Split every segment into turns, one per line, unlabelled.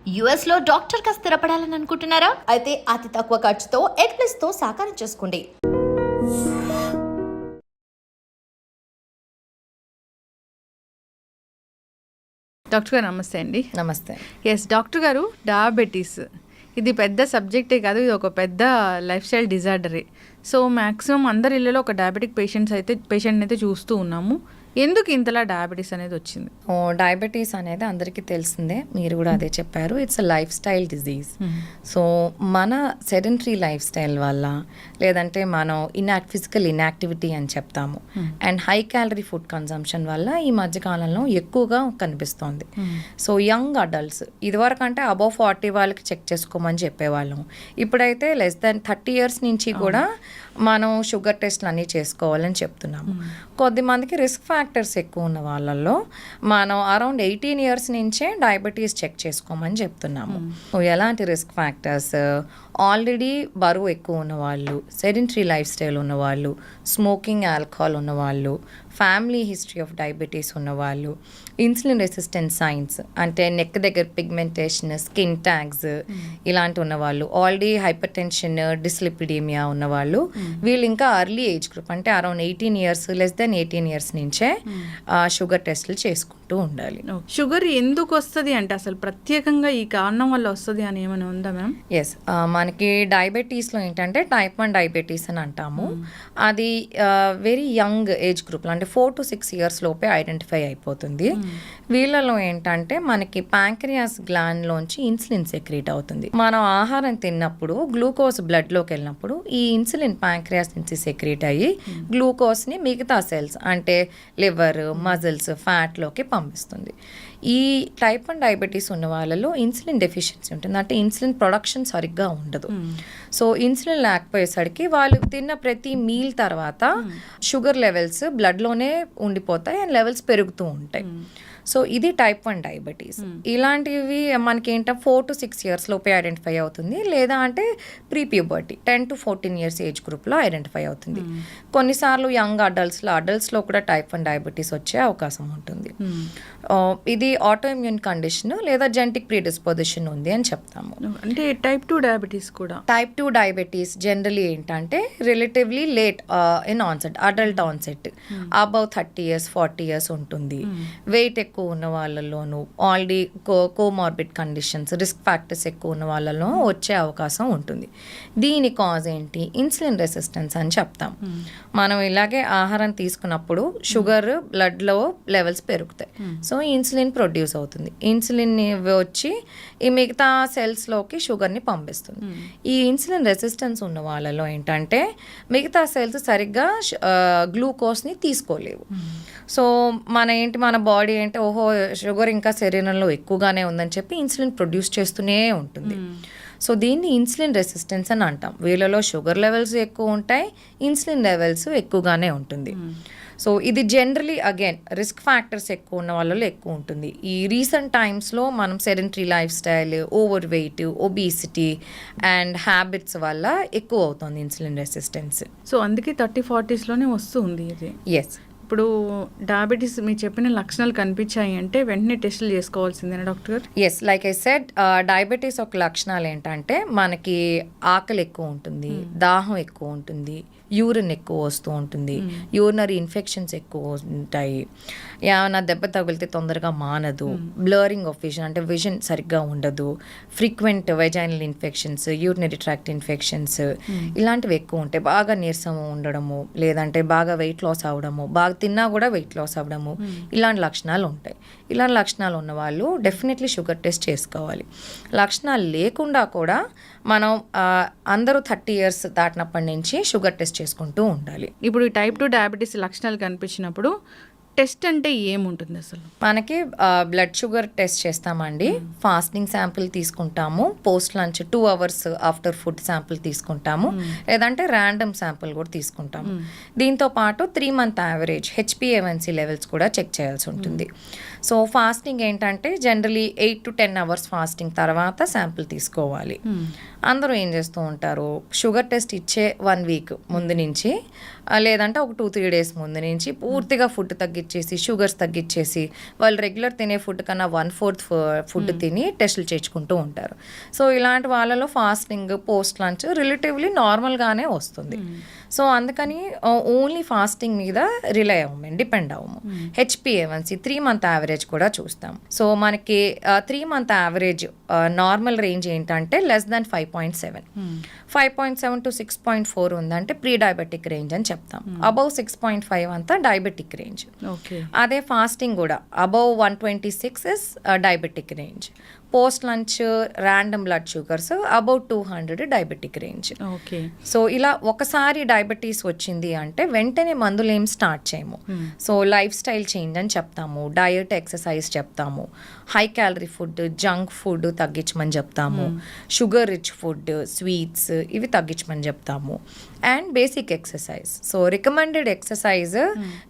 US లో doctor గా స్థిరపడాలని అనుకుంటున్నారా? అయితే అతి తక్కువ ఖర్చుతో ఎగ్ ప్లస్ తో సాకారం చేసుకోండి.
డాక్టర్ గారు నమస్తే అండి.
నమస్తే.
ఎస్ డాక్టర్ గారు, డయాబెటీస్ ఇది పెద్ద సబ్జెక్టే కాదు, ఇది ఒక పెద్ద లైఫ్ స్టైల్ డిజార్డరే. సో మ్యాక్సిమం అందరి ఇళ్ళలో ఒక డయాబెటిక్ పేషెంట్ని అయితే చూస్తూ ఉన్నాము. ఎందుకు ఇంతలా డయాబెటీస్ అనేది వచ్చింది?
డయాబెటీస్ అనేది అందరికీ తెలిసిందే, మీరు కూడా అదే చెప్పారు. It's a life style disease. So మన సెడెంటరీ లైఫ్ స్టైల్ వల్ల, లేదంటే మనం ఫిజికల్ ఇన్యాక్టివిటీ అని చెప్తాము, and high calorie food consumption వల్ల ఈ మధ్యకాలంలో ఎక్కువగా కనిపిస్తోంది. సో యంగ్ అడల్ట్స్, ఇదివరకు అంటే అబౌవ్ 40 వాళ్ళకి చెక్ చేసుకోమని చెప్పేవాళ్ళం. ఇప్పుడైతే లెస్ దాన్ 30 years నుంచి కూడా మనం షుగర్ టెస్ట్లు అన్నీ చేసుకోవాలని చెప్తున్నాము. కొద్దిమందికి రిస్క్ ఫ్యాక్టర్స్ ఎక్కువ ఉన్న వాళ్ళల్లో మనం అరౌండ్ 18 years నుంచే డయాబెటీస్ చెక్ చేసుకోమని చెప్తున్నాము. ఎలాంటి రిస్క్ ఫ్యాక్టర్స్? ఆల్రెడీ బరువు ఎక్కువ ఉన్నవాళ్ళు, సెడెంటరీ లైఫ్ స్టైల్ ఉన్నవాళ్ళు, స్మోకింగ్, ఆల్కహాల్ ఉన్నవాళ్ళు, ఫ్యామిలీ హిస్టరీ ఆఫ్ డయాబెటీస్ ఉన్నవాళ్ళు, ఇన్సులిన్ రెసిస్టెన్స్ సైన్స్ అంటే నెక్ దగ్గర పిగ్మెంటేషన్, స్కిన్ ట్యాగ్స్ ఇలాంటి ఉన్నవాళ్ళు, ఆల్రెడీ హైపర్ టెన్షన్, డిస్లిపిడీమియా ఉన్నవాళ్ళు, వీళ్ళు ఇంకా అర్లీ ఏజ్ గ్రూప్ అంటే around 18 years, less than 18 years నుంచే షుగర్ టెస్టులు చేసుకుంటూ ఉండాలి.
షుగర్ ఎందుకు వస్తుంది అంటే అసలు ప్రత్యేకంగా ఈ కారణం వల్ల వస్తుంది అని ఏమైనా ఉందా మ్యామ్?
ఎస్, మనకి డయాబెటీస్లో ఏంటంటే టైప్ 1 డయాబెటీస్ అని అంటాము. అది వెరీ యంగ్ ఏజ్ గ్రూప్లో అంటే 4 to 6 years లోపే ఐడెంటిఫై అయిపోతుంది. వీళ్ళలో ఏంటంటే మనకి ప్యాంక్రియాస్ గ్లాండ్లోంచి ఇన్సులిన్ సెక్రీట్ అవుతుంది. మనం ఆహారం తిన్నప్పుడు గ్లూకోజ్ బ్లడ్లోకి వెళ్ళినప్పుడు ఈ ఇన్సులిన్ ప్యాంక్రియాస్ నుంచి సెక్రీట్ అయ్యి గ్లూకోజ్ని మిగతా సెల్స్ అంటే లివర్, మజిల్స్, ఫ్యాట్లోకి పంపిస్తుంది. ఈ టైప్ 1 డయాబెటీస్ ఉన్న వాళ్ళలో ఇన్సులిన్ డెఫిషియన్సీ ఉంటుంది, అంటే ఇన్సులిన్ ప్రొడక్షన్ సరిగ్గా ఉండదు. సో ఇన్సులిన్ లేకపోయేసరికి వాళ్ళు తిన్న ప్రతి మీల్ తర్వాత షుగర్ లెవెల్స్ బ్లడ్లోనే ఉండిపోతాయి అండ్ లెవెల్స్ పెరుగుతూ ఉంటాయి. సో ఇది టైప్ 1 డయాబెటీస్. ఇలాంటివి మనకి ఏంటంటే 4 to 6 years లోపే ఐడెంటిఫై అవుతుంది, లేదా అంటే pre puberty 10 to 14 years age గ్రూప్లో ఐడెంటిఫై అవుతుంది. కొన్నిసార్లు యంగ్ అడల్ట్స్లో కూడా టైప్ 1 డయాబెటీస్ వచ్చే అవకాశం ఉంటుంది. ఇది ఆటోఇమ్యూన్ కండిషన్ లేదా జెనెటిక్ ప్రీడిస్పోజిషన్ ఉంది అని చెప్తాము.
అంటే టైప్ 2 డయాబెటీస్ కూడా,
టైప్ 2 డయాబెటీస్ జనరలీ ఏంటంటే relatively late in onset, adult onset, above 30 years 40 years ఉంటుంది. వెయిట్ ఎక్కువ ఉన్న వాళ్ళలోనూ, already comorbid conditions, risk factors ఎక్కువ ఉన్న వాళ్ళలో వచ్చే అవకాశం ఉంటుంది. దీని కాజ్ ఏంటి? ఇన్సులిన్ రెసిస్టెన్స్ అని చెప్తాం. మనం ఇలాగే ఆహారం తీసుకున్నప్పుడు షుగర్ బ్లడ్లో లెవెల్స్ పెరుగుతాయి. సో ఇన్సులిన్ ప్రొడ్యూస్ అవుతుంది. ఇన్సులిన్ వచ్చి ఈ మిగతా సెల్స్లోకి షుగర్ని పంపిస్తుంది. ఈ ఇన్సులిన్ రెసిస్టెన్స్ ఉన్న వాళ్ళలో ఏంటంటే మిగతా సెల్స్ సరిగ్గా గ్లూకోజ్ని తీసుకోలేవు. సో మన బాడీ ఏంటి, ఓహో షుగర్ ఇంకా శరీరంలో ఎక్కువగానే ఉందని చెప్పి ఇన్సులిన్ ప్రొడ్యూస్ చేస్తూనే ఉంటుంది. సో దీన్ని ఇన్సులిన్ రెసిస్టెన్స్ అని అంటాం. వీళ్ళలో షుగర్ లెవెల్స్ ఎక్కువ ఉంటాయి, ఇన్సులిన్ లెవెల్స్ ఎక్కువగానే ఉంటుంది. సో ఇది జనరలీ అగైన్ రిస్క్ ఫ్యాక్టర్స్ ఎక్కువ ఉన్న వాళ్ళలో ఎక్కువ ఉంటుంది. ఈ రీసెంట్ టైమ్స్లో మనం sedentary life style, over weight, obesity and habits వల్ల ఎక్కువ అవుతుంది ఇన్సులిన్ రెసిస్టెన్స్.
సో అందుకే 30-40sలోనే వస్తుంది ఇది.
ఎస్.
ఇప్పుడు డయాబెటీస్ మీరు చెప్పిన లక్షణాలు కనిపించాయి అంటే వెంటనే టెస్టులు చేసుకోవాల్సిందేనా doctor garu?
Yes, like I said, diabetes ఒక లక్షణాలు ఏంటంటే మనకి ఆకలి ఎక్కువ ఉంటుంది, దాహం ఎక్కువ ఉంటుంది, యూరిన్ ఎక్కువ వస్తూ ఉంటుంది, యూరినరీ ఇన్ఫెక్షన్స్ ఎక్కువ ఉంటాయి, ఏమైనా దెబ్బ తగిలితే తొందరగా మానదు, బ్లరింగ్ ఆఫ్ విజన్ అంటే విజన్ సరిగ్గా ఉండదు, frequent vaginal infections, urinary tract infections ఇలాంటివి ఎక్కువ ఉంటాయి. బాగా నీరసం ఉండడము, లేదంటే బాగా వెయిట్ లాస్ అవ్వడము, బాగా తిన్నా కూడా వెయిట్ లాస్ అవ్వడము, ఇలాంటి లక్షణాలు ఉంటాయి. ఇలాంటి లక్షణాలు ఉన్న వాళ్ళు డెఫినెట్లీ షుగర్ టెస్ట్ చేసుకోవాలి. లక్షణాలు లేకుండా కూడా మనం అందరూ 30 years దాటినప్పటి నుంచి షుగర్ టెస్ట్ చేసుకుంటూ ఉండాలి.
ఇప్పుడు టైప్ 2 డయాబెటీస్ లక్షణాలు కనిపించినప్పుడు టెస్ట్ అంటే ఏముంటుంది అసలు?
మనకి బ్లడ్ షుగర్ టెస్ట్ చేస్తామండి. ఫాస్టింగ్ శాంపిల్ తీసుకుంటాము, post lunch 2 hours after food sample తీసుకుంటాము, లేదంటే ర్యాండమ్ శాంపిల్ కూడా తీసుకుంటాము. దీంతో పాటు 3 month యావరేజ్ HbA1c లెవెల్స్ కూడా చెక్ చేయాల్సి ఉంటుంది. సో ఫాస్టింగ్ ఏంటంటే జనరలీ 8 to 10 అవర్స్ ఫాస్టింగ్ తర్వాత శాంపిల్ తీసుకోవాలి. అందరూ ఏం చేస్తూ ఉంటారు, షుగర్ టెస్ట్ ఇచ్చే 1 వీక్ ముందు నుంచి లేదంటే ఒక 2-3 డేస్ ముందు నుంచి పూర్తిగా ఫుడ్ తగ్గించేసి షుగర్స్ తగ్గించేసి వాళ్ళు రెగ్యులర్ తినే ఫుడ్ కన్నా 1/4 ఫుడ్ తిని టెస్టులు చేయించుకుంటూ ఉంటారు. సో ఇలాంటి వాళ్ళలో ఫాస్టింగ్ పోస్ట్ లంచ్ రిలేటివ్లీ నార్మల్గానే వస్తుంది. సో అందుకని ఓన్లీ ఫాస్టింగ్ మీద రిలై అవ్వము, డిపెండ్ అవ్వము. HbA1c 3 month యావరేజ్ కూడా చూస్తాం. సో మనకి 3 month యావరేజ్ నార్మల్ రేంజ్ ఏంటంటే లెస్ దాన్ 5.7. 5.7 to 6.4 ఉందంటే ప్రీ డయాబెటిక్ రేంజ్ అని చెప్తాం. అబౌవ్ 6.5 అంతా డయాబెటిక్ రేంజ్. అదే ఫాస్టింగ్ కూడా above 126 is diabetic range. Post lunch random blood sugars above 200 diabetic range. So ఇలా ఒకసారి డయాబెటీస్ వచ్చింది అంటే వెంటనే మందులు ఏం స్టార్ట్ చేయము. సో లైఫ్ స్టైల్ చేంజ్ అని చెప్తాము, డయట్ ఎక్సర్సైజ్ చెప్తాము, high calorie food junk food తగ్గించమని చెప్తాము, షుగర్ రిచ్ ఫుడ్ స్వీట్స్ ఇవి తగ్గించమని చెప్తాము, and basic exercise. So recommended exercise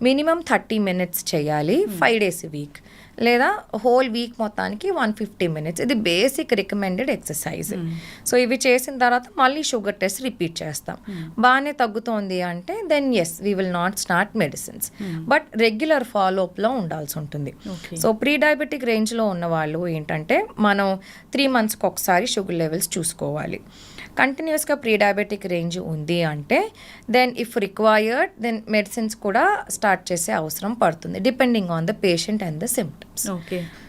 minimum 30 minutes చేయాలి 5 days వీక్, లేదా హోల్ వీక్ మొత్తానికి 150 minutes. ఇది బేసిక్ రికమెండెడ్ ఎక్సర్సైజ్. సో ఇవి చేసిన తర్వాత మళ్ళీ షుగర్ టెస్ట్ రిపీట్ చేస్తాం. బాగానే తగ్గుతోంది అంటే then as we will not start medicines, but regular ఫాలోఅప్లో ఉండాల్సి ఉంటుంది. సో ప్రీ డయాబెటిక్ రేంజ్లో ఉన్న వాళ్ళు ఏంటంటే మనం 3 monthsకి ఒకసారి షుగర్ లెవెల్స్ చూసుకోవాలి. కంటిన్యూస్గా ప్రీ డయాబెటిక్ రేంజ్ ఉంది అంటే then if required then medicines కూడా స్టార్ట్ చేసే అవసరం పడుతుంది, depending on the patient and the symptoms.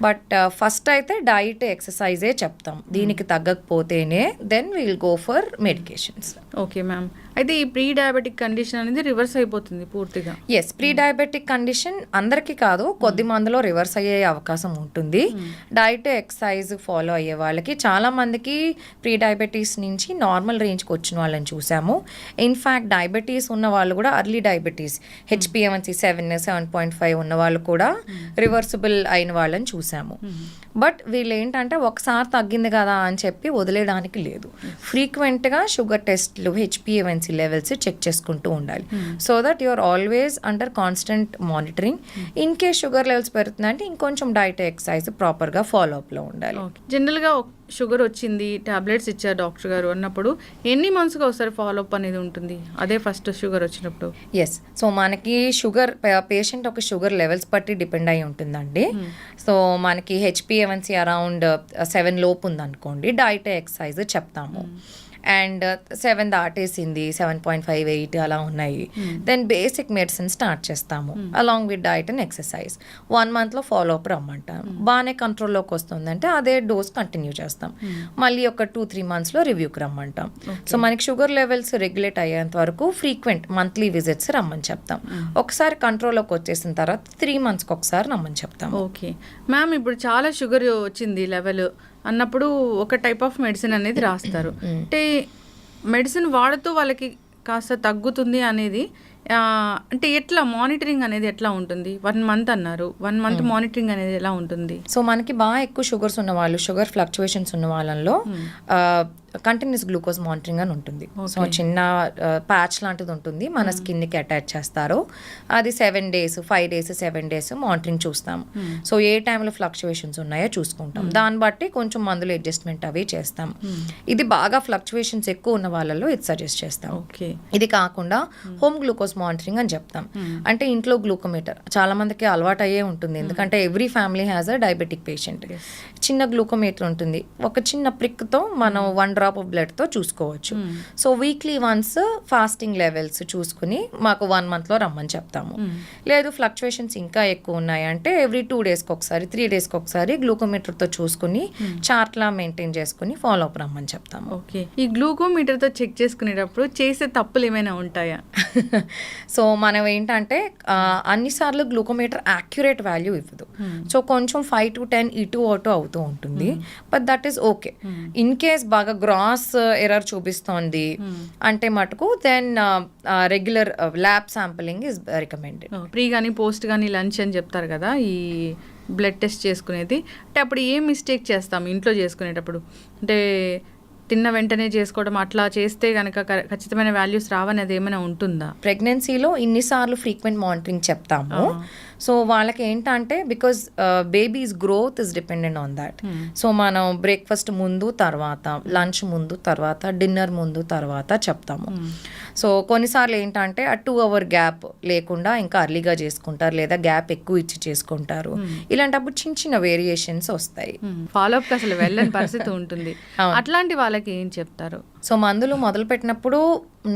But first అయితే డైట్ ఎక్సర్సైజే చెప్తాం. దీనికి తగ్గకపోతేనే then will go for medications.
Okay ma'am, అయితే ఈ ప్రీ డయాబెటిక్ కండిషన్ అనేది రివర్స్ అయిపోతుంది పూర్తిగా?
ఎస్, ప్రీ డయాబెటిక్ కండిషన్ అందరికీ కాదు, కొద్ది మందిలో రివర్స్ అయ్యే అవకాశం ఉంటుంది. డైట్ ఎక్సర్సైజ్ ఫాలో అయ్యే వాళ్ళకి చాలా మందికి ప్రీ డయాబెటీస్ నుంచి నార్మల్ రేంజ్కి వచ్చిన వాళ్ళని చూసాము. ఇన్ఫ్యాక్ట్ డయాబెటీస్ ఉన్న వాళ్ళు కూడా అర్లీ డయాబెటీస్ HbA1c 7.5 ఉన్న వాళ్ళు కూడా రివర్సిబుల్ అయిన వాళ్ళని చూసాము. బట్ వీళ్ళు ఏంటంటే ఒకసారి తగ్గింది కదా అని చెప్పి వదిలేయడానికి లేదు. ఫ్రీక్వెంట్గా షుగర్ టెస్ట్లు HbA1c లెవెల్స్ చెక్ చేసుకుంటూ ఉండాలి. So that your always under constant monitoring. In case sugar levels పెరుగుతుందంటే ఇంకొంచెం డైట్ ఎక్సర్సైజ్ ప్రాపర్గా ఫాలో అప్లో ఉండాలి.
జనరల్గా షుగర్ వచ్చింది టాబ్లెట్స్ ఇచ్చారు డాక్టర్ గారు అన్నప్పుడు ఎన్ని మంత్స్కి ఒకసారి ఫాలోఅప్ అనేది ఉంటుంది? అదే ఫస్ట్ షుగర్ వచ్చినప్పుడు?
ఎస్, సో మనకి షుగర్ పేషెంట్ ఒక షుగర్ లెవెల్స్ బట్టి డిపెండ్ అయి ఉంటుందండి. సో మనకి HbA1c అరౌండ్ 7 లోపు ఉందనుకోండి, డైట్ ఎక్సర్సైజ్ చెప్తాము. అండ్ 7 దాటేసింది, 7.58 అలా ఉన్నాయి, దెన్ బేసిక్ మెడిసిన్ స్టార్ట్ చేస్తాము along with diet and exercise. 1 monthలో ఫాలోఅప్ రమ్మంటాం. బాగానే కంట్రోల్లోకి వస్తుందంటే అదే డోస్ కంటిన్యూ చేస్తాం. మళ్ళీ ఒక 2-3 monthsలో రివ్యూకి రమ్మంటాం. సో మనకి షుగర్ లెవెల్స్ రెగ్యులేట్ అయ్యేంత వరకు ఫ్రీక్వెంట్ మంత్లీ విజిట్స్ రమ్మని చెప్తాం. ఒకసారి కంట్రోల్లోకి వచ్చేసిన తర్వాత 3 monthsకి ఒకసారి రమ్మని చెప్తాం.
ఓకే మ్యామ్, ఇప్పుడు చాలా షుగర్ వచ్చింది లెవెల్ అన్నప్పుడు ఒక టైప్ ఆఫ్ మెడిసిన్ అనేది రాస్తారు. అంటే మెడిసిన్ వాడుతూ వాళ్ళకి కాస్త తగ్గుతుంది అనేది అంటే ఎట్లా మానిటరింగ్ అనేది ఎట్లా ఉంటుంది? 1 month అన్నారు, 1 month మానిటరింగ్ అనేది ఎలా ఉంటుంది?
సో మనకి బాగా ఎక్కువ షుగర్స్ ఉన్న వాళ్ళు, షుగర్ ఫ్లక్చువేషన్స్ ఉన్న వాళ్ళలో కంటిన్యూస్ గ్లూకోజ్ మానిటరింగ్ అని ఉంటుంది. సో చిన్న ప్యాచ్ లాంటిది ఉంటుంది, మన స్కిన్కి అటాచ్ చేస్తారు. అది 7 days 5 days 7 days మానిటరింగ్ చూస్తాం. సో ఏ టైంలో ఫ్లక్చువేషన్స్ ఉన్నాయో చూసుకుంటాం. దాన్ని బట్టి కొంచెం మందులు అడ్జస్ట్మెంట్ అవి చేస్తాం. ఇది బాగా ఫ్లక్చువేషన్స్ ఎక్కువ ఉన్న వాళ్ళలో ఇది సజెస్ట్ చేస్తాం. ఇది కాకుండా హోమ్ గ్లూకోజ్ మానిటరింగ్ అని చెప్తాం. అంటే ఇంట్లో గ్లూకోమీటర్ చాలా మందికి అలవాటు అయ్యే ఉంటుంది, ఎందుకంటే every family has a diabetic patient. చిన్న గ్లూకోమీటర్ ఉంటుంది, ఒక చిన్న ప్రిక్తో మనం 1 drop ఆఫ్ బ్లడ్తో చూసుకోవచ్చు. So weekly once fasting levels చూసుకుని మాకు 1 monthలో రమ్మని చెప్తాము. లేదు ఫ్లక్చువేషన్స్ ఇంకా ఎక్కువ ఉన్నాయంటే ఎవ్రీ 2 daysకి ఒకసారి 3 daysకి ఒకసారి గ్లూకోమీటర్తో చూసుకుని చార్ట్లా మెయింటైన్ చేసుకుని ఫాలో అప్ రమ్మని చెప్తాము.
ఓకే, ఈ గ్లూకోమీటర్తో చెక్ చేసుకునేటప్పుడు చేసే తప్పులు ఏమైనా ఉంటాయా?
సో మనం ఏంటంటే అన్నిసార్లు గ్లూకోమీటర్ యాక్యురేట్ వాల్యూ ఇవ్వదు. సో కొంచెం 5 to 10 ఇటు అటు అవుతూ ఉంటుంది, but that is okay. In case బాగా గ్రాస్ ఎర్రర్ చూపిస్తోంది అంటే మటుకు then regular lab sampling is recommended.
Pre కానీ పోస్ట్ కానీ లంచ్ అని చెప్తారు కదా ఈ బ్లడ్ టెస్ట్ చేసుకునేది, అంటే అప్పుడు ఏం మిస్టేక్ చేస్తాం ఇంట్లో చేసుకునేటప్పుడు? అంటే తిన్న వెంటనే చేసుకోవడం అట్లా చేస్తే కనుక ఖచ్చితమైన వాల్యూస్ రావనేది ఏమైనా ఉంటుందా?
ప్రెగ్నెన్సీలో ఇన్నిసార్లు ఫ్రీక్వెంట్ మానిటరింగ్ చెప్తాము. సో వాళ్ళకి ఏంటంటే because babies growth is dependent on that. So మనం బ్రేక్ఫాస్ట్ ముందు తర్వాత, లంచ్ ముందు తర్వాత, డిన్నర్ ముందు తర్వాత చెప్తాము. సో కొన్నిసార్లు ఏంటంటే ఆ 2 hour గ్యాప్ లేకుండా ఇంకా అర్లీగా చేసుకుంటారు, లేదా గ్యాప్ ఎక్కువ ఇచ్చి చేసుకుంటారు. ఇలాంటప్పుడు చిన్న చిన్న వేరియేషన్స్ వస్తాయి.
ఫాలోఅప్కి అసలు వెళ్ళని పరిస్థితి ఉంటుంది. అట్లాంటి వాళ్ళకి ఏం చెప్తారు?
సో మందులు మొదలు పెట్టినప్పుడు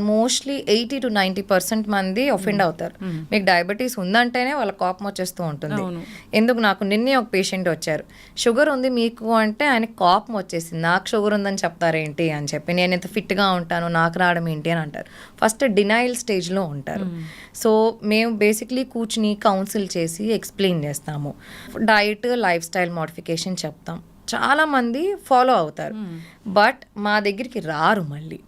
మోస్ట్లీ 80 to 90% మంది ఒఫెండ్ అవుతారు. మీకు డయాబెటీస్ ఉందంటేనే వాళ్ళ కోపం వచ్చేస్తూ ఉంటుంది. ఎందుకు, నాకు నిన్నే ఒక పేషెంట్ వచ్చారు, షుగర్ ఉంది మీకు అంటే ఆయనకి కోపం వచ్చేసింది. నాకు షుగర్ ఉందని చెప్తారేంటి అని చెప్పి, నేను ఎంత ఫిట్గా ఉంటాను నాకు రావడం ఏంటి అని అంటారు. ఫస్ట్ డినైల్ స్టేజ్లో ఉంటారు. సో మేము బేసిక్లీ కూర్చుని కౌన్సిల్ చేసి ఎక్స్ప్లెయిన్ చేస్తాము. డైట్, లైఫ్ స్టైల్ మోడిఫికేషన్ చెప్తాం. చాలామంది ఫాలో అవుతారు, బట్ మా దగ్గరికి రారు మళ్ళీ.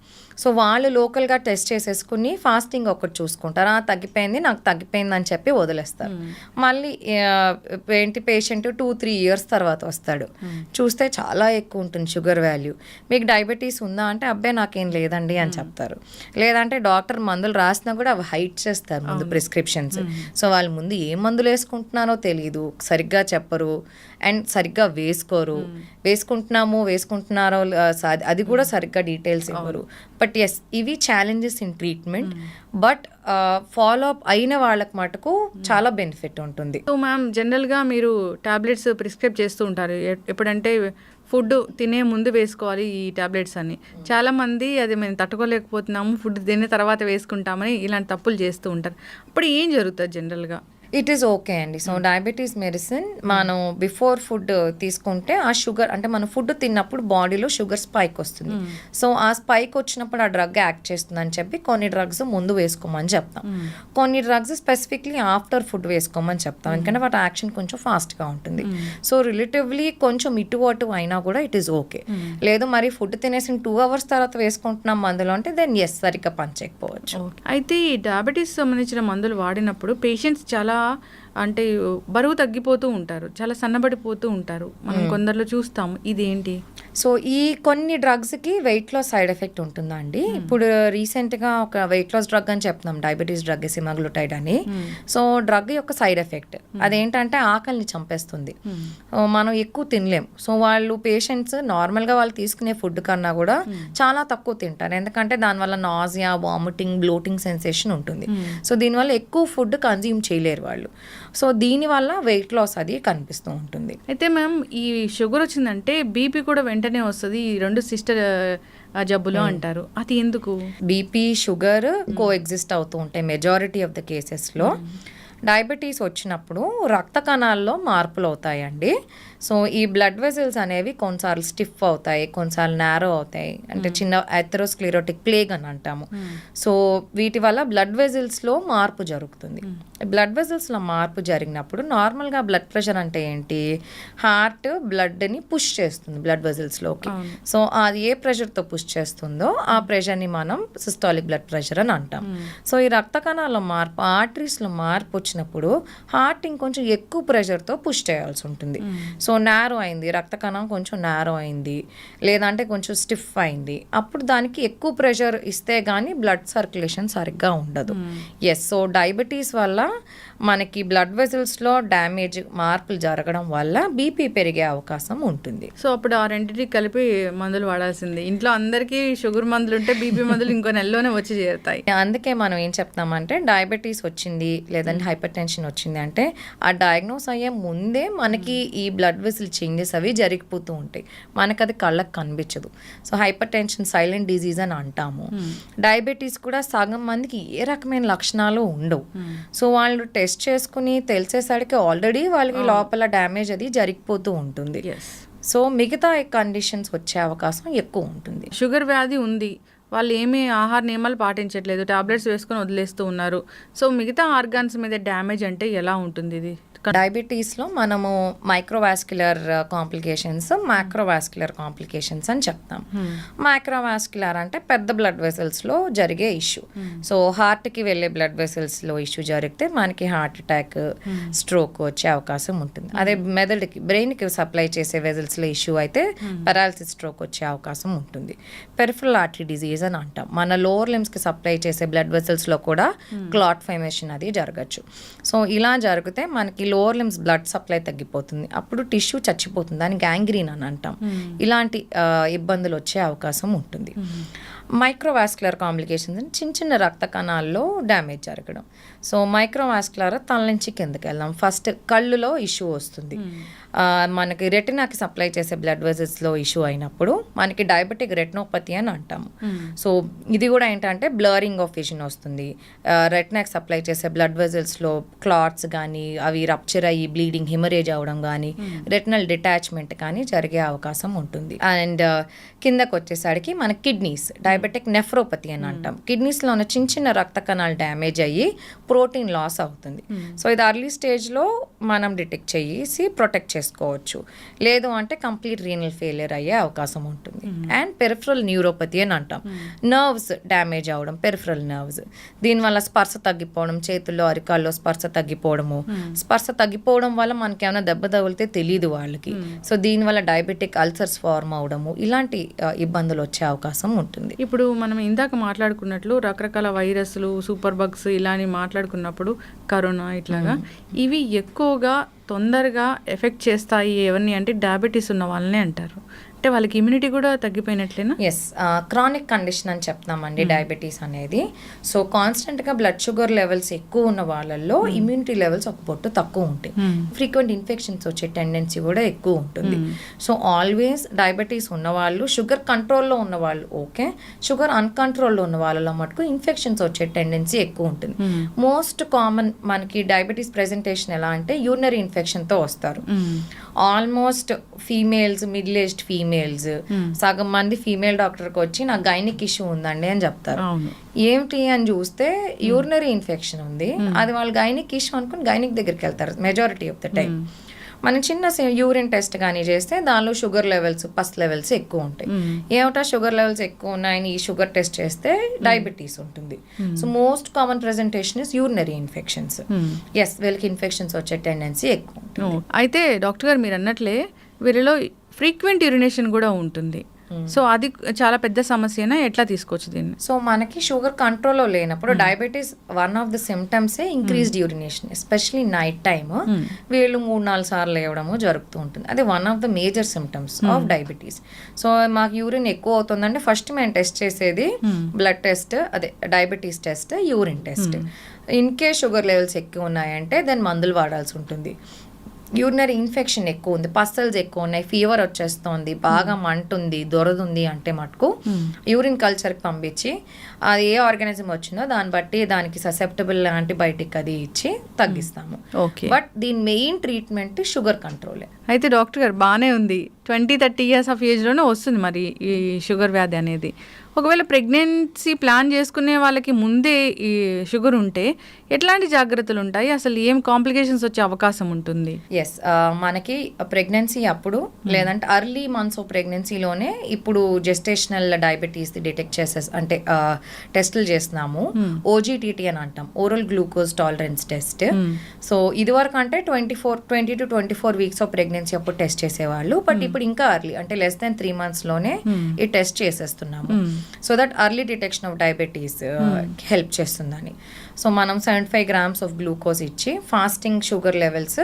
సో వాళ్ళు లోకల్గా టెస్ట్ చేసేసుకుని ఫాస్టింగ్ ఒకటి చూసుకుంటారు, తగ్గిపోయింది నాకు తగ్గిపోయింది అని చెప్పి వదిలేస్తారు. మళ్ళీ ఏంటి పేషెంట్ 2-3 years తర్వాత వస్తాడు, చూస్తే చాలా ఎక్కువ ఉంటుంది షుగర్ వాల్యూ. మీకు డయాబెటీస్ ఉందా అంటే అబ్బాయి నాకేం లేదండి అని చెప్తారు. లేదంటే డాక్టర్ మందులు రాసినా కూడా అవి హైట్ చేస్తారు ముందు ప్రిస్క్రిప్షన్స్. సో వాళ్ళు ముందు ఏ మందులు వేసుకుంటున్నారో తెలియదు, సరిగ్గా చెప్పరు, అండ్ సరిగ్గా వేసుకుంటున్నారో అది కూడా సరిగ్గా డీటెయిల్స్ ఇవ్వరు. బట్ ఎస్, ఇవి challenges in treatment. But follow up అయిన వాళ్ళకి మటుకు చాలా బెనిఫిట్ ఉంటుంది.
సో మ్యామ్, జనరల్గా మీరు టాబ్లెట్స్ ప్రిస్క్రైబ్ చేస్తూ ఉంటారు ఎప్పుడంటే ఫుడ్ తినే ముందు వేసుకోవాలి ఈ టాబ్లెట్స్ అని. చాలామంది అది మేము తట్టుకోలేకపోతున్నాము, ఫుడ్ తినే తర్వాత వేసుకుంటామని ఇలాంటి తప్పులు చేస్తూ ఉంటారు. అప్పుడు ఏం జరుగుతుంది జనరల్గా?
ఇట్ ఈస్ ఓకే అండి. సో డయాబెటీస్ మెడిసిన్ మనం బిఫోర్ ఫుడ్ తీసుకుంటే ఆ షుగర్, అంటే మనం ఫుడ్ తిన్నప్పుడు బాడీలో షుగర్ స్పైక్ వస్తుంది. సో ఆ స్పైక్ వచ్చినప్పుడు ఆ డ్రగ్ యాక్ట్ చేస్తుంది అని చెప్పి కొన్ని డ్రగ్స్ ముందు వేసుకోమని చెప్తాం, కొన్ని డ్రగ్స్ స్పెసిఫిక్లీ ఆఫ్టర్ ఫుడ్ వేసుకోమని చెప్తాం, ఎందుకంటే వాటి యాక్షన్ కొంచెం ఫాస్ట్గా ఉంటుంది. సో రిలేటివ్లీ కొంచెం ఇటు అటు అయినా కూడా ఇట్ ఈస్ ఓకే. లేదు మరి ఫుడ్ తినేసిన 2 hours తర్వాత వేసుకుంటున్నాం మందులు అంటే దెన్ ఎస్, సరిగ్గా పనిచేయకపోవచ్చు.
అయితే ఈ డయాబెటీస్ సంబంధించిన మందులు వాడినప్పుడు పేషెంట్స్ చాలా అంటే బరువు తగ్గిపోతూ ఉంటారు, చాలా సన్నబడిపోతూ ఉంటారు, మనం కొందరిలో చూస్తాము. ఇదేంటి?
సో ఈ కొన్ని డ్రగ్స్కి వెయిట్ లాస్ సైడ్ ఎఫెక్ట్ ఉంటుందండి. ఇప్పుడు రీసెంట్గా ఒక వెయిట్ లాస్ డ్రగ్ అని చెప్తున్నాం, డయాబెటీస్ డ్రగ్ సెమాగ్లూటైడ్ అని. సో డ్రగ్ యొక్క సైడ్ ఎఫెక్ట్ అదేంటంటే ఆకలిని చంపేస్తుంది, మనం ఎక్కువ తినలేం. సో వాళ్ళు పేషెంట్స్ నార్మల్గా వాళ్ళు తీసుకునే ఫుడ్ కన్నా కూడా చాలా తక్కువ తింటారు, ఎందుకంటే దానివల్ల నాజియా, వామిటింగ్, బ్లోటింగ్ సెన్సేషన్ ఉంటుంది. సో దీనివల్ల ఎక్కువ ఫుడ్ కన్జ్యూమ్ చేయలేరు వాళ్ళు. సో దీనివల్ల వెయిట్ లాస్ అది కనిపిస్తూ ఉంటుంది.
అయితే మ్యామ్, ఈ షుగర్ వచ్చిందంటే బీపీ కూడా వెంటనే వస్తుంది, ఈ 2 సిస్టర్ జబ్బులు అంటారు, అది ఎందుకు?
బీపీ, షుగర్ కో ఎగ్జిస్ట్ అవుతూ ఉంటాయి మెజారిటీ ఆఫ్ ద కేసెస్లో. డయాబెటీస్ వచ్చినప్పుడు రక్త కణాల్లో మార్పులు అవుతాయండి. సో ఈ బ్లడ్ వెజల్స్ అనేవి కొన్నిసార్లు స్టిఫ్ అవుతాయి, కొన్నిసార్లు నారో అవుతాయి, అంటే చిన్న అథెరోస్క్లెరోటిక్ ప్లేగ్ అని అంటాము. సో వీటి వల్ల బ్లడ్ వెజల్స్లో మార్పు జరుగుతుంది. బ్లడ్ వెజల్స్లో మార్పు జరిగినప్పుడు నార్మల్గా బ్లడ్ ప్రెషర్ అంటే ఏంటి, హార్ట్ బ్లడ్ని పుష్ చేస్తుంది బ్లడ్ వెజల్స్లోకి. సో అది ఏ ప్రెషర్తో పుష్ చేస్తుందో ఆ ప్రెషర్ని మనం సిస్టాలిక్ బ్లడ్ ప్రెషర్ అని అంటాం. సో ఈ రక్త కణాల్లో మార్పు, ఆర్టరీస్లో మార్పు వచ్చినప్పుడు హార్ట్ ఇంకొంచెం ఎక్కువ ప్రెషర్తో పుష్ చేయాల్సి ఉంటుంది. సో నారో అయింది, రక్త కణం కొంచెం నారో అయింది, లేదంటే కొంచెం స్టిఫ్ అయింది, అప్పుడు దానికి ఎక్కువ ప్రెషర్ ఇస్తే కానీ బ్లడ్ సర్క్యులేషన్ సరిగ్గా ఉండదు. ఎస్, సో డయాబెటీస్ వల్ల మనకి బ్లడ్ వెజల్స్లో డ్యామేజ్, మార్పులు జరగడం వల్ల బీపీ పెరిగే అవకాశం ఉంటుంది.
సో అప్పుడు ఆ రెండింటికి కలిపి మందులు వాడాల్సింది. ఇంట్లో అందరికీ షుగర్ మందులు ఉంటే బీపీ మందులు ఇంకో నెలలోనే వచ్చి చేరుతాయి.
అందుకే మనం ఏం చెప్తామంటే డయాబెటీస్ వచ్చింది లేదంటే హైపర్ టెన్షన్ వచ్చింది అంటే ఆ డయాగ్నోస్ అయ్యే ముందే మనకి ఈ బ్లడ్ వెసల్ చేంజెస్ అవి జరిగిపోతూ ఉంటాయి, మనకు అది కళ్ళకు కనిపించదు. So hyper tension silent disease అని అంటాము. డయాబెటీస్ కూడా సగం మందికి ఏ రకమైన లక్షణాలు ఉండవు. సో వాళ్ళు టెస్ట్ చేసుకుని తెలిసేసరికి ఆల్రెడీ వాళ్ళకి లోపల డ్యామేజ్ అది జరిగిపోతూ ఉంటుంది. సో మిగతా కండిషన్స్ వచ్చే అవకాశం ఎక్కువ ఉంటుంది.
షుగర్ వ్యాధి ఉంది, వాళ్ళు ఏమీ ఆహార నియమాలు పాటించట్లేదు, టాబ్లెట్స్ వేసుకొని వదిలేస్తూ ఉన్నారు. సో మిగతా ఆర్గాన్స్ మీద డ్యామేజ్ అంటే ఎలా ఉంటుంది ఇది?
డయాబెటీస్లో మనము మైక్రోవాస్క్యులర్ కాంప్లికేషన్స్, మైక్రోవాస్క్యులర్ కాంప్లికేషన్స్ అని చెప్తాం. మైక్రోవాస్క్యులర్ అంటే పెద్ద బ్లడ్ వెసల్స్లో జరిగే ఇష్యూ. సో హార్ట్కి వెళ్ళే బ్లడ్ వెసల్స్లో ఇష్యూ జరిగితే మనకి హార్ట్ అటాక్, స్ట్రోక్ వచ్చే అవకాశం ఉంటుంది. అదే మెదడుకి, బ్రెయిన్కి సప్లై చేసే వెజల్స్లో ఇష్యూ అయితే పెరాలసిస్, స్ట్రోక్ వచ్చే అవకాశం ఉంటుంది. పెరిఫరల్ ఆర్టరీ డిజీజ్ అని అంటాం. మన లోవర్ లిమ్స్కి సప్లై చేసే బ్లడ్ వెసల్స్లో కూడా క్లాట్ ఫార్మేషన్ అది జరగచ్చు. సో ఇలా జరిగితే మనకి లోవర్ లిమ్స్ బ్లడ్ సప్లై తగ్గిపోతుంది, అప్పుడు టిష్యూ చచ్చిపోతుంది, దాన్ని గ్యాంగ్రీన్ అని అంటాం. ఇలాంటి ఇబ్బందులు వచ్చే అవకాశం ఉంటుంది. మైక్రోవాస్క్యులర్ కాంప్లికేషన్స్ చిన్న చిన్న రక్త కణాల్లో డ్యామేజ్ జరగడం. సో మైక్రోవాస్క్యులర్ తల నుంచి కిందకి వెళ్దాం. ఫస్ట్ కళ్ళులో ఇష్యూ వస్తుంది. మనకి రెటినాకి సప్లై చేసే బ్లడ్ వెజల్స్లో ఇష్యూ అయినప్పుడు మనకి డయాబెటిక్ రెటినోపతి అని అంటాము. సో ఇది కూడా ఏంటంటే బ్లరింగ్ ఆఫ్ విజన్ వస్తుంది. రెటినాకి సప్లై చేసే బ్లడ్ వెజల్స్లో క్లాట్స్ కానీ అవి రప్చర్ అయ్యి బ్లీడింగ్, హిమరేజ్ అవ్వడం కానీ, రెటినల్ డిటాచ్మెంట్ కానీ జరిగే అవకాశం ఉంటుంది. అండ్ కిందకు వచ్చేసరికి మన కిడ్నీస్, డయాబెటిక్ నెఫ్రోపతి అని అంటాం. కిడ్నీస్లో ఉన్న చిన్న చిన్న రక్త కణాలు డ్యామేజ్ అయ్యి ప్రోటీన్ లాస్ అవుతుంది. సో ఇది అర్లీ స్టేజ్లో మనం డిటెక్ట్ చేసి ప్రొటెక్ట్ చేసుకోవచ్చు. లేదు అంటే కంప్లీట్ రీనల్ ఫెయిలియర్ అయ్యే అవకాశం ఉంటుంది. అండ్ పెరిఫరల్ న్యూరోపతి అని అంటాం. నర్వ్స్ డ్యామేజ్ అవ్వడం, పెరిఫరల్ నర్వ్స్. దీనివల్ల స్పర్శ తగ్గిపోవడం, చేతుల్లో అరికాల్లో స్పర్శ తగ్గిపోవడము. స్పర్శ తగ్గిపోవడం వల్ల మనకి ఏమైనా దెబ్బ తగిలితే తెలియదు వాళ్ళకి. సో దీనివల్ల డయాబెటిక్ అల్సర్స్ ఫార్మ్ అవడము, ఇలాంటి ఇబ్బందులు వచ్చే అవకాశం ఉంటుంది.
ఇప్పుడు మనం ఇందాక మాట్లాడుకున్నట్లు రకరకాల వైరస్లు, సూపర్ బగ్స్ ఇలా అని మాట్లాడుకున్నప్పుడు కరోనా ఇట్లాగా ఇవి ఎక్కువగా తొందరగా ఎఫెక్ట్ చేస్తాయి ఎవరిని అంటే డయాబెటీస్ ఉన్న వాళ్ళనే అంటారు. అంటే వాళ్ళకి ఇమ్యూనిటీ కూడా తగ్గిపోయినట్లేనా?
ఎస్, క్రానిక్ కండిషన్ అని చెప్తామండి డయాబెటీస్ అనేది. సో కాన్స్టెంట్గా బ్లడ్ షుగర్ లెవెల్స్ ఎక్కువ ఉన్న వాళ్ళల్లో ఇమ్యూనిటీ లెవెల్స్ ఒక పొట్టు తక్కువ ఉంటాయి. ఫ్రీక్వెంట్ ఇన్ఫెక్షన్స్ వచ్చే టెండెన్సీ కూడా ఎక్కువ ఉంటుంది. సో ఆల్వేస్ డయాబెటీస్ ఉన్నవాళ్ళు, షుగర్ కంట్రోల్లో ఉన్నవాళ్ళు ఓకే, షుగర్ అన్కంట్రోల్లో ఉన్న వాళ్ళలో మటుకు ఇన్ఫెక్షన్స్ వచ్చే టెండెన్సీ ఎక్కువ ఉంటుంది. మోస్ట్ కామన్ మనకి డయాబెటీస్ ప్రెజెంటేషన్ ఎలా అంటే యూరినరీ ఇన్ఫెక్షన్తో వస్తారు. Almost females, middle aged females, సగం మంది ఫీమేల్ డాక్టర్కి వచ్చి నాకు గైనిక్ ఇష్యూ ఉందండి అని చెప్తారు. ఏమిటి అని చూస్తే యూరినరీ ఇన్ఫెక్షన్ ఉంది, అది వాళ్ళు గైనిక్ ఇష్యూ అనుకుని గైనిక్ దగ్గరికి వెళ్తారు మెజారిటీ ఆఫ్ ద టైం. మనం చిన్న యూరిన్ టెస్ట్ కానీ చేస్తే దానిలో షుగర్ లెవెల్స్, పస్ లెవెల్స్ ఎక్కువ ఉంటాయి. ఏమిటా షుగర్ లెవెల్స్ ఎక్కువ ఉన్నాయని ఈ షుగర్ టెస్ట్ చేస్తే డయాబెటీస్ ఉంటుంది. So most common presentation is urinary infections. Yes, వీళ్ళకి ఇన్ఫెక్షన్స్ వచ్చే టెండెన్సీ ఎక్కువ ఉంటుంది.
అయితే డాక్టర్ గారు మీరు అన్నట్లే వీరిలో ఫ్రీక్వెంట్ యూరినేషన్ కూడా ఉంటుంది. సో అది చాలా పెద్ద సమస్యనా, ఎట్లా తీసుకోవచ్చు దీన్ని?
సో మనకి షుగర్ కంట్రోల్లో లేనప్పుడు డయాబెటీస్ వన్ ఆఫ్ ద సిమ్టమ్సే increased urination, especially night time వీళ్ళు 3-4 సార్లు లేవడము జరుగుతూ ఉంటుంది. అది one of the major symptoms of diabetes. So మాకు యూరిన్ ఎక్కువ అవుతుందంటే ఫస్ట్ మేము టెస్ట్ చేసేది బ్లడ్ టెస్ట్, అదే diabetes test, urine test. In case sugar levels ఎక్కువ ఉన్నాయంటే దాని మందులు వాడాల్సి ఉంటుంది. యూరినరీ ఇన్ఫెక్షన్ ఎక్కువ ఉంది, పస్సల్స్ ఎక్కువ ఉన్నాయి, ఫీవర్ వచ్చేస్తుంది, బాగా మంటుంది, దొరదుంది అంటే మటుకు యూరిన్ కల్చర్కి పంపించి అది ఏ ఆర్గానిజం వచ్చిందో దాన్ని బట్టి దానికి ససెప్టబుల్ యాంటీబయాటిక్ అది ఇచ్చి తగ్గిస్తాము. బట్ దీని మెయిన్ ట్రీట్మెంట్ షుగర్ కంట్రోలే.
అయితే డాక్టర్ గారు బాగానే ఉంది, 20-30 ఇయర్స్ ఆఫ్ ఏజ్లోనే వస్తుంది మరి ఈ షుగర్ వ్యాధి అనేది. ఒకవేళ ప్రెగ్నెన్సీ ప్లాన్ చేసుకునే వాళ్ళకి ముందే ఈ షుగర్ ఉంటే ఎట్లాంటి జాగ్రత్తలు ఉంటాయి, అసలు ఏం కాంప్లికేషన్స్ వచ్చే అవకాశం ఉంటుంది?
ఎస్, మనకి ప్రెగ్నెన్సీ అప్పుడు లేదంటే అర్లీ మంత్స్ ఆఫ్ ప్రెగ్నెన్సీలోనే ఇప్పుడు జెస్టేషనల్ డయాబెటీస్ డిటెక్ట్ చేసే అంటే టెస్టులు చేస్తున్నాము. ఓజీటీటీ అని అంటాం, oral glucose tolerance test. So ఇది వరకు అంటే 20 to 24 వీక్స్ ఆఫ్ ప్రెగ్నెన్సీ అప్పుడు టెస్ట్ చేసేవాళ్ళు. బట్ ఇప్పుడు ఇంకా అర్లీ అంటే less than 3 months లోనే ఈ టెస్ట్ చేసేస్తున్నాము. So that early detection of diabetes help చేస్తుందని. సో మనం 75 grams ఆఫ్ గ్లూకోజ్ ఇచ్చి ఫాస్టింగ్ షుగర్ లెవెల్స్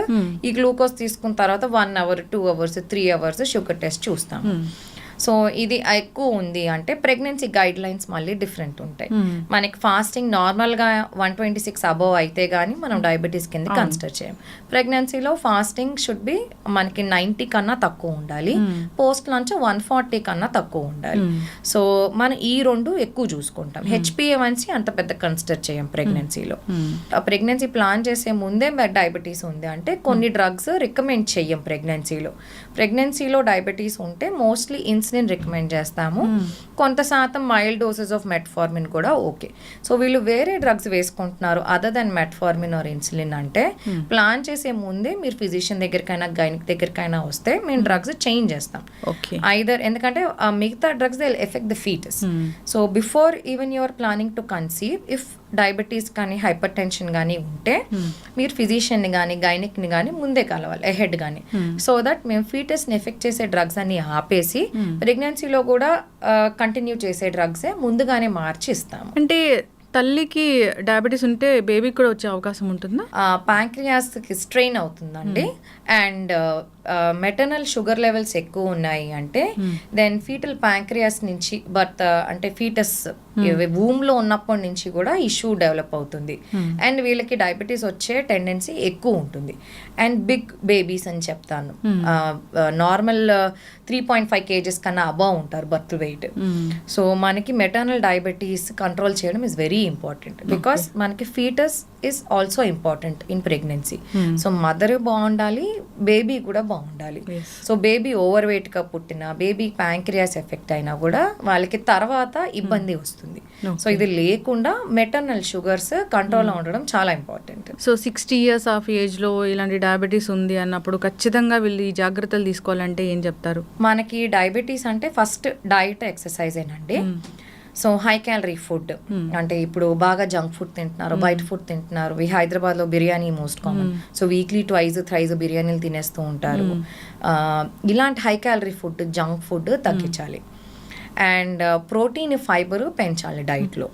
ఈ గ్లూకోజ్ తీసుకున్న తర్వాత 1 hour, 2 hours, 3 hours sugar test చూస్తాము. సో ఇది ఎక్కువ ఉంది అంటే ప్రెగ్నెన్సీ గైడ్ లైన్స్ మళ్ళీ డిఫరెంట్ ఉంటాయి. మనకి ఫాస్టింగ్ నార్మల్గా 126 అబోవ్ అయితే కానీ మనం డయాబెటీస్ కింద కన్సిడర్ చేయం. ప్రెగ్నెన్సీలో ఫాస్టింగ్ షుడ్ బి మనకి 90 కన్నా తక్కువ ఉండాలి, పోస్ట్ లంచ్ 140 కన్నా తక్కువ ఉండాలి. సో మనం ఈ రెండు ఎక్కువ చూసుకుంటాం. HbA1c అంత పెద్ద కన్సిడర్ చేయం ప్రెగ్నెన్సీలో. ప్రెగ్నెన్సీ ప్లాన్ చేసే ముందే డయాబెటీస్ ఉంది అంటే కొన్ని డ్రగ్స్ రికమెండ్ చెయ్యం ప్రెగ్నెన్సీలో. ప్రెగ్నెన్సీలో డయాబెటీస్ ఉంటే మోస్ట్లీ ఇన్సులిన్ రికమెండ్ చేస్తాము. కొంత శాతం మైల్డ్ డోసెస్ ఆఫ్ మెట్ఫార్మిన్ కూడా ఓకే. సో వీళ్ళు వేరే డ్రగ్స్ వేసుకుంటున్నారు other than metformin or insulin అంటే ప్లాన్ చేసే ముందే మీరు ఫిజిషియన్ దగ్గరికైనా గైనిక్ దగ్గరికైనా వస్తే మేము డ్రగ్స్ చేంజ్ చేస్తాం. ఐదర్ ఎందుకంటే మిగతా drugs they effect the foetus. So before even your planning to conceive if diabetes కానీ హైపర్ టెన్షన్ కానీ ఉంటే మీరు ఫిజిషియన్ని కానీ గైనిక్ని కానీ ముందే కలవాలి అహెడ్ కానీ. సో దట్ మేము ఫీటస్ని ఎఫెక్ట్ చేసే డ్రగ్స్ అన్ని ఆపేసి ప్రెగ్నెన్సీలో కూడా కంటిన్యూ చేసే డ్రగ్సే ముందుగానే మార్చి ఇస్తాము.
అంటే తల్లికి డయాబెటీస్ ఉంటే బేబీకి కూడా వచ్చే అవకాశం ఉంటుందా?
ప్యాంక్రియాస్కి స్ట్రెయిన్ అవుతుందండి. అండ్ మెటర్నల్ షుగర్ లెవెల్స్ ఎక్కువ ఉన్నాయి అంటే దెన్ ఫీటల్ ప్యాంక్రియాస్ నుంచి బర్త్ అంటే ఫీటస్ వూమ్ లో ఉన్నప్పటి నుంచి కూడా ఇష్యూ డెవలప్ అవుతుంది. అండ్ వీళ్ళకి డయాబెటీస్ వచ్చే టెండెన్సీ ఎక్కువ ఉంటుంది. అండ్ బిగ్ బేబీస్ అని చెప్తాను, నార్మల్ 3.5 kgs కన్నా అబవ్ ఉంటారు బర్త్ వెయిట్. సో మనకి మెటర్నల్ డయాబెటీస్ కంట్రోల్ చేయడం ఇస్ వెరీ ఇంపార్టెంట్ బికాస్ మనకి foetus is also important in pregnancy. So mother బాగుండాలి, బేబీ కూడా బాగుండాలి. సో బేబీ ఓవర్ వెయిట్ గా పుట్టిన బేబీ ప్యాంక్రియాస్ ఎఫెక్ట్ అయినా కూడా వాళ్ళకి తర్వాత ఇబ్బంది వస్తుంది. సో ఇది లేకుండా మెటర్నల్ షుగర్స్ కంట్రోల్ ఉండడం చాలా important.
So 60 years of age లో ఇలాంటి డయాబెటీస్ ఉంది అన్నప్పుడు ఖచ్చితంగా వీళ్ళు ఈ జాగ్రత్తలు తీసుకోవాలంటే ఏం చెప్తారు?
మనకి డయాబెటీస్ అంటే ఫస్ట్ డైట్ ఎక్సర్సైజ్ ఏనండి. సో హై క్యాలరీ ఫుడ్ అంటే ఇప్పుడు బాగా జంక్ ఫుడ్ తింటున్నారు, బయట ఫుడ్ తింటున్నారు. హైదరాబాద్లో biryani most common. So weekly thrice బిర్యానీలు తినేస్తూ ఉంటారు. ఇలాంటి high calorie food junk food తగ్గించాలి. అండ్ ప్రోటీన్ ఫైబర్ పెంచాలి డైట్లో.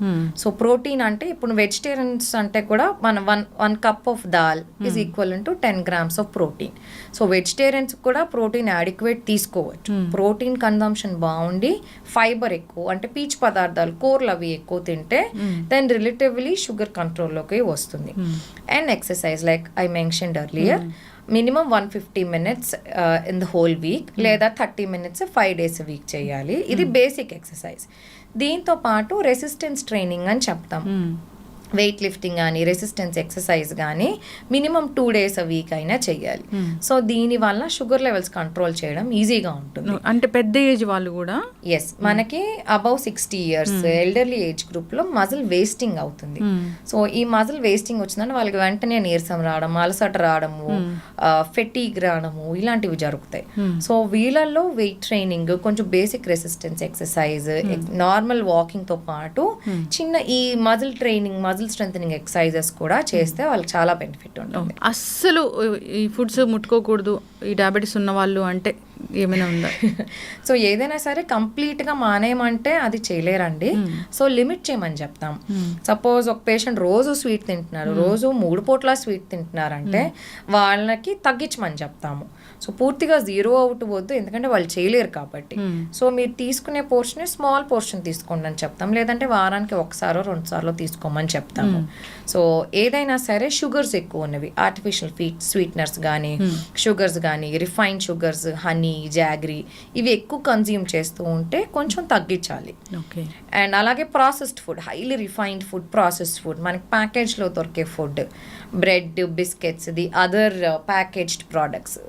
సో ప్రోటీన్ అంటే ఇప్పుడు వెజిటేరియన్స్ అంటే కూడా మనం one cup of dal is equal to 10 grams of protein. So vegetarians కూడా ప్రోటీన్ అడిక్వేట్ తీసుకోవచ్చు. ప్రోటీన్ కన్జంప్షన్ బాగుండి ఫైబర్ ఎక్కువ అంటే పీచు పదార్థాలు కూరలు అవి ఎక్కువ తింటే దెన్ రిలేటివ్లీ షుగర్ కంట్రోల్లోకి వస్తుంది. And exercise like I mentioned earlier minimum 150 minutes in the whole week లేదా 30 minutes 5 days a week చేయాలి. ఇది బేసిక్ ఎక్సర్సైజ్. దీంతో పాటు రెసిస్టెన్స్ ట్రైనింగ్ అని చెప్తాం. వెయిట్ లిఫ్టింగ్ కానీ రెసిస్టెన్స్ ఎక్సర్సైజ్ కానీ మినిమం 2 days a week అయినా చెయ్యాలి. సో దీని వల్ల షుగర్ లెవెల్స్ కంట్రోల్ చేయడం ఈజీగా ఉంటుంది.
అంటే పెద్ద ఏజ్ వాళ్ళు కూడా
ఎస్ మనకి above 60 years elderly age group లో మజిల్ వేస్టింగ్ అవుతుంది. సో ఈ మజిల్ వేస్టింగ్ వచ్చిందంటే వాళ్ళకి వెంటనే నీరసం రావడం, అలసట రావడము, ఫెటీగ్ రావడము ఇలాంటివి జరుగుతాయి. సో వీళ్ళల్లో వెయిట్ ట్రైనింగ్, కొంచెం basic resistance exercise, normal walking తో పాటు చిన్న ఈ మజిల్ ట్రైనింగ్ స్ట్రెంథనింగ్ ఎక్సర్సైజెస్ కూడా చేస్తే వాళ్ళకి చాలా బెనిఫిట్ ఉంటుంది.
అస్సలు ఈ ఫుడ్స్ ముట్టుకోకూడదు ఈ డయాబెటీస్ ఉన్న వాళ్ళు అంటే ఏమైనా ఉందా?
సో ఏదైనా సరే కంప్లీట్గా మానేయమంటే అది చేయలేరండి. సో లిమిట్ చేయమని చెప్తాం. సపోజ్ ఒక పేషెంట్ రోజు స్వీట్ తింటున్నారు, రోజు 3 పూట్ల స్వీట్ తింటున్నారంటే వాళ్ళకి తగ్గించమని చెప్తాము. సో పూర్తిగా 0 అవుట్ వద్దు, ఎందుకంటే వాళ్ళు చేయలేరు కాబట్టి. సో మీరు తీసుకునే పోర్షన్ స్మాల్ పోర్షన్ తీసుకోండి అని చెప్తాం. లేదంటే వారానికి 1-2 సార్లు తీసుకోమని చెప్తాము. సో ఏదైనా సరే షుగర్స్ ఎక్కువ ఉన్నవి, ఆర్టిఫిషియల్ స్వీట్నర్స్ కానీ షుగర్స్ కానీ రిఫైన్డ్ షుగర్స్, హనీ, జాగ్రీ ఇవి ఎక్కువ కన్జ్యూమ్ చేస్తూ ఉంటే కొంచెం తగ్గించాలి. అండ్ అలాగే processed food, highly refined food, processed food, మనకి ప్యాకేజ్లో దొరికే food, bread, biscuits, the other packaged products,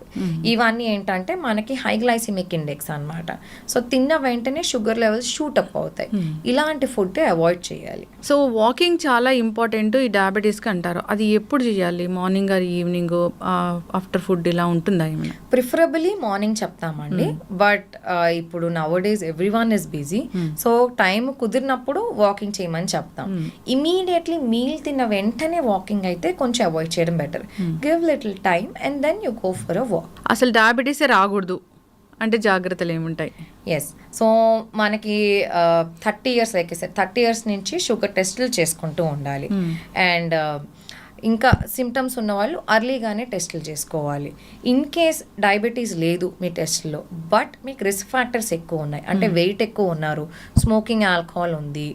ఇవన్నీ ఏంటంటే మనకి హై గ్లైసిమిక్ ఇండెక్స్ అన్నమాట. సో తిన్న వెంటనే షుగర్ లెవెల్స్ షూట్ అప్ అవుతాయి. ఇలాంటి ఫుడ్ అవాయిడ్ చేయాలి.
సో వాకింగ్ చాలా ఇంపార్టెంట్ ఈ డయాబెటీస్కి అంటారు. అది ఎప్పుడు చేయాలి? Morning or evening, after food ఇలా ఉంటుందా ఏమైనా?
ప్రిఫరబుల్లీ మార్నింగ్ చెప్తామండి. బట్ ఇప్పుడు nowadays everyone is busy. So time కుదిరినప్పుడు వాకింగ్ చేయమని చెప్తాం. ఇమీడియట్లీ మీల్ తిన్న వెంటనే వాకింగ్ అయితే కొంచెం అవాయిడ్ చేయడం better. Give little time and then you go for a walk.
అసలు డయాబెటీసే రాకూడదు అంటే జాగ్రత్తలు ఏముంటాయి?
ఎస్, సో మనకి 30 years లైక్ 30 years నుంచి షుగర్ టెస్టులు చేసుకుంటూ ఉండాలి. అండ్ ఇంకా సిమ్టమ్స్ ఉన్న వాళ్ళు అర్లీగానే టెస్టులు చేసుకోవాలి. ఇన్ కేస్ డయాబెటీస్ లేదు మీ టెస్ట్లో, బట్ మీకు రిస్క్ ఫ్యాక్టర్స్ ఎక్కువ ఉన్నాయి అంటే వెయిట్ ఎక్కువ ఉన్నారు, స్మోకింగ్, ఆల్కహాల్ ఉంది,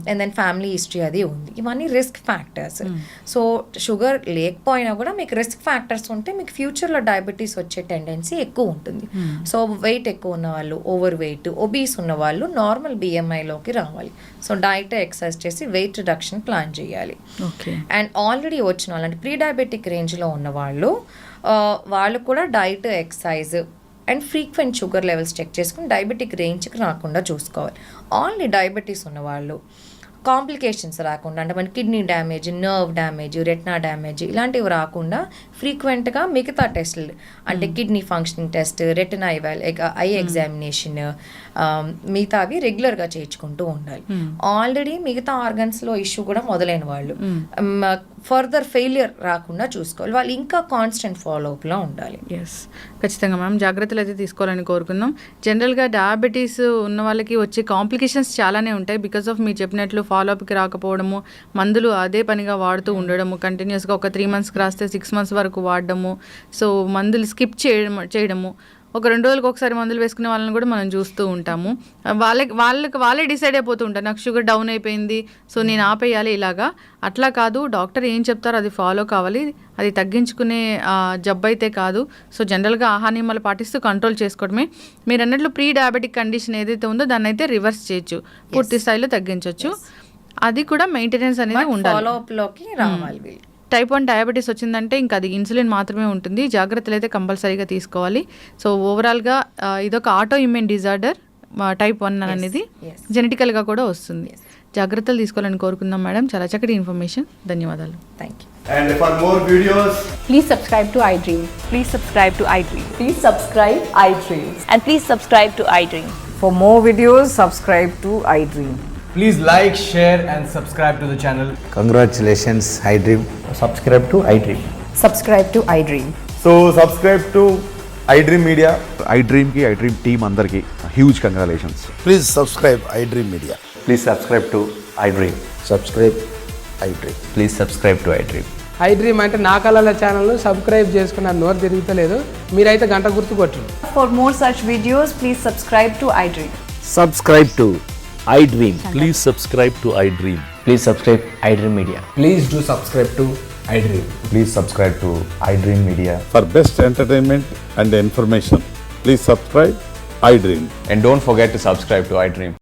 అండ్ దెన్ ఫ్యామిలీ హిస్టరీ అది ఉంది, ఇవన్నీ రిస్క్ ఫ్యాక్టర్స్. సో షుగర్ లేకపోయినా కూడా మీకు రిస్క్ ఫ్యాక్టర్స్ ఉంటే మీకు ఫ్యూచర్లో డయాబెటీస్ వచ్చే టెండెన్సీ ఎక్కువ ఉంటుంది. సో వెయిట్ ఎక్కువ ఉన్న వాళ్ళు, ఓవర్ వెయిట్, ఒబీస్ ఉన్న వాళ్ళు నార్మల్ BMIలోకి రావాలి. సో డైట్, ఎక్సర్సైజ్ చేసి వెయిట్ రిడక్షన్ ప్లాన్ చేయాలి. అండ్ ఆల్రెడీ వచ్చిన వాళ్ళు అంటే ప్రీ డయాబెటిక్ రేంజ్లో ఉన్న వాళ్ళు కూడా diet, exercise and frequent sugar levels check చేసుకుని డయాబెటిక్ రేంజ్కి రాకుండా చూసుకోవాలి. ఆన్లీ డయాబెటీస్ ఉన్నవాళ్ళు కాంప్లికేషన్స్ రాకుండా, అంటే మన kidney damage, nerve damage, retina damage ఇలాంటివి రాకుండా ఫ్రీక్వెంట్గా మిగతా టెస్టులు అంటే kidney functioning test, retina I examination మిగతావి రెగ్యులర్గా చేయించుకుంటూ ఉండాలి. ఆల్రెడీ మిగతా ఆర్గన్స్లో ఇష్యూ కూడా మొదలైన వాళ్ళు ఫర్దర్ ఫెయిలియర్ రాకుండా చూసుకోవాలి. వాళ్ళు ఇంకా కాన్స్టెంట్ ఫాలోఅప్లో ఉండాలి.
ఎస్, ఖచ్చితంగా మ్యామ్ జాగ్రత్తలు అయితే తీసుకోవాలని కోరుకుందాం. జనరల్గా డయాబెటీస్ ఉన్న వాళ్ళకి వచ్చే కాంప్లికేషన్స్ చాలానే ఉంటాయి. బికాస్ ఆఫ్ మీరు చెప్పినట్లు ఫాలోఅప్కి రాకపోవడము, మందులు అదే పనిగా వాడుతూ ఉండడము, కంటిన్యూస్గా ఒక 3 monthsకి రాస్తే 6 months వరకు వాడడము, సో మందులు స్కిప్ చేయడము, ఒక 2 రోజులకు ఒకసారి మందులు వేసుకునే వాళ్ళని కూడా మనం చూస్తూ ఉంటాము. వాళ్ళే డిసైడ్ అయిపోతూ ఉంటారు, నాకు షుగర్ డౌన్ అయిపోయింది సో నేను ఆపేయాలి ఇలాగా. అట్లా కాదు, డాక్టర్ ఏం చెప్తారో అది ఫాలో కావాలి. అది తగ్గించుకునే జబ్బు అయితే కాదు. సో జనరల్గా ఆహార నియమాలు పాటిస్తూ కంట్రోల్ చేసుకోవడమే. మీరు అన్నట్లు ప్రీ డయాబెటిక్ కండిషన్ ఏదైతే ఉందో దాన్ని అయితే రివర్స్ చేయొచ్చు, పూర్తి స్థాయిలో తగ్గించవచ్చు. అది కూడా మెయింటెనెన్స్ అనేది ఉండాలి,
ఫాలోఅప్లోకి రావాలి వీళ్ళు.
టైప్ 1 డయాబెటీస్ వచ్చిందంటే ఇంకా అది ఇన్సులిన్ మాత్రమే ఉంటుంది. జాగ్రత్తలు అయితే కంపల్సరీగా తీసుకోవాలి. సో ఓవరాల్గా ఇదొక ఆటో ఇమ్యూన్ డిజార్డర్ టైప్ 1 అనేది జెనెటికల్గా కూడా వస్తుంది. జాగ్రత్తలు తీసుకోవాలని కోరుకుందాం మేడం. చాలా చక్కటి ఇన్ఫర్మేషన్, ధన్యవాదాలు.
Thank you.
And for more videos,
Please subscribe to iDream.
Please subscribe to iDream.
Please subscribe iDream.
And please subscribe to iDream.
For more videos, subscribe to iDream.
Please like, share and subscribe to the channel.
Congratulations, iDream.
Subscribe to iDream.
Subscribe to iDream.
so subscribe to iDream Media.
iDream team andarki huge congratulations.
Please subscribe iDream Media.
Please subscribe to iDream.
Subscribe iDream.
Please subscribe to iDream.
iDream అంటే నా కళల ఛానల్ను subscribe చేసుకున్న నోరు తిరుగుతలేదు, మీరైతే గంట గుర్తు కొట్టండి.
For more such videos, please subscribe to iDream.
Subscribe to iDream.
Please subscribe to iDream.
Please subscribe iDream Media.
Please do subscribe to iDream.
Please subscribe to iDream Media.
For best entertainment and information, please subscribe iDream.
And don't forget to subscribe to iDream.